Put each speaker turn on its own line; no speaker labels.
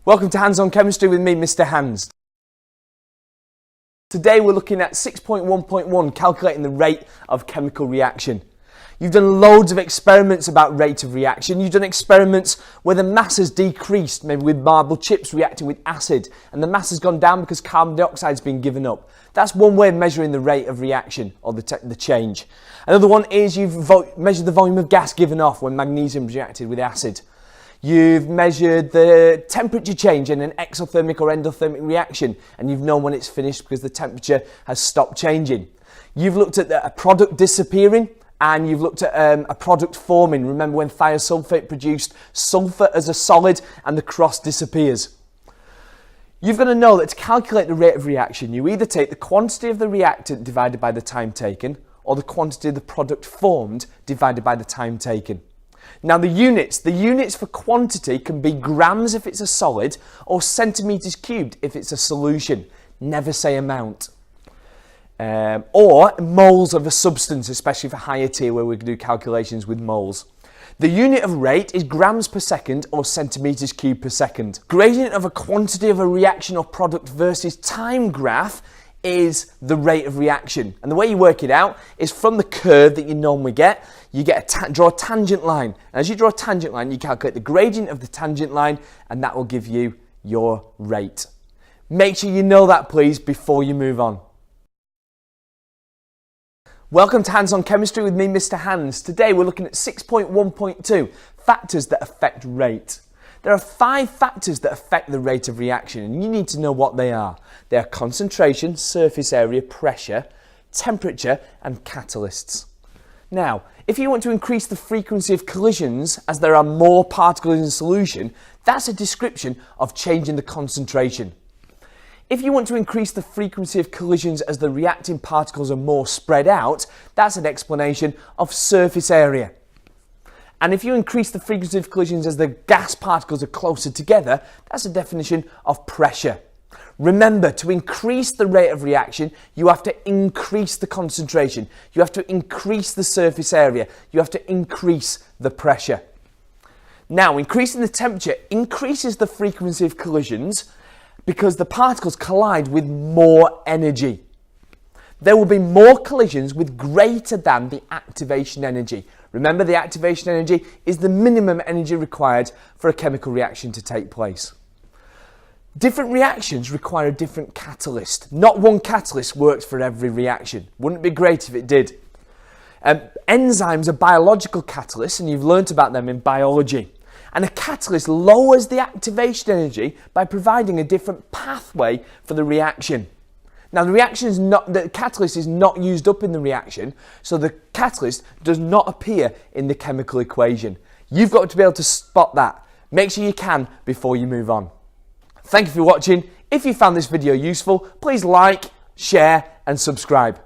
Welcome to Hands on Chemistry with me, Mr. Hands. Today we're looking at 6.1.1, calculating the rate of chemical reaction. You've done loads of experiments about rate of reaction. You've done experiments where the mass has decreased, maybe with marble chips reacting with acid, and the mass has gone down because carbon dioxide has been given up. That's one way of measuring the rate of reaction, or the change. Another one is you've measured the volume of gas given off when magnesium reacted with acid. You've measured the temperature change in an exothermic or endothermic reaction, and you've known when it's finished because the temperature has stopped changing. You've looked at a product disappearing, and you've looked at a product forming. Remember when thiosulfate produced sulfur as a solid and the cross disappears. You've got to know that to calculate the rate of reaction, you either take the quantity of the reactant divided by the time taken, or the quantity of the product formed divided by the time taken. Now the units for quantity can be grams if it's a solid, or centimetres cubed if it's a solution. Never say amount. Or moles of a substance, especially for higher tier where we can do calculations with moles. The unit of rate is grams per second or centimetres cubed per second. Gradient of a quantity of a reaction or product versus time graph is the rate of reaction. And the way you work it out is from the curve that you normally get, you draw a tangent line. And as you draw a tangent line, you calculate the gradient of the tangent line, and that will give you your rate. Make sure you know that, please, before you move on. Welcome to Hands on Chemistry with me, Mr. Hands. Today we're looking at 6.1.2, factors that affect rate. There are 5 factors that affect the rate of reaction, and you need to know what they are. They are concentration, surface area, pressure, temperature, and catalysts. Now, if you want to increase the frequency of collisions as there are more particles in solution, that's a description of changing the concentration. If you want to increase the frequency of collisions as the reacting particles are more spread out, that's an explanation of surface area. And if you increase the frequency of collisions as the gas particles are closer together, that's a definition of pressure. Remember, to increase the rate of reaction, you have to increase the concentration. You have to increase the surface area. You have to increase the pressure. Now, increasing the temperature increases the frequency of collisions because the particles collide with more energy. There will be more collisions with greater than the activation energy. Remember, the activation energy is the minimum energy required for a chemical reaction to take place. Different reactions require a different catalyst. Not one catalyst works for every reaction. Wouldn't it be great if it did? Enzymes are biological catalysts, and you've learnt about them in biology. And a catalyst lowers the activation energy by providing a different pathway for the reaction. Now the catalyst is not used up in the reaction, so the catalyst does not appear in the chemical equation. You've got to be able to spot that. Make sure you can before you move on. Thank you for watching. If you found this video useful, please like, share and subscribe.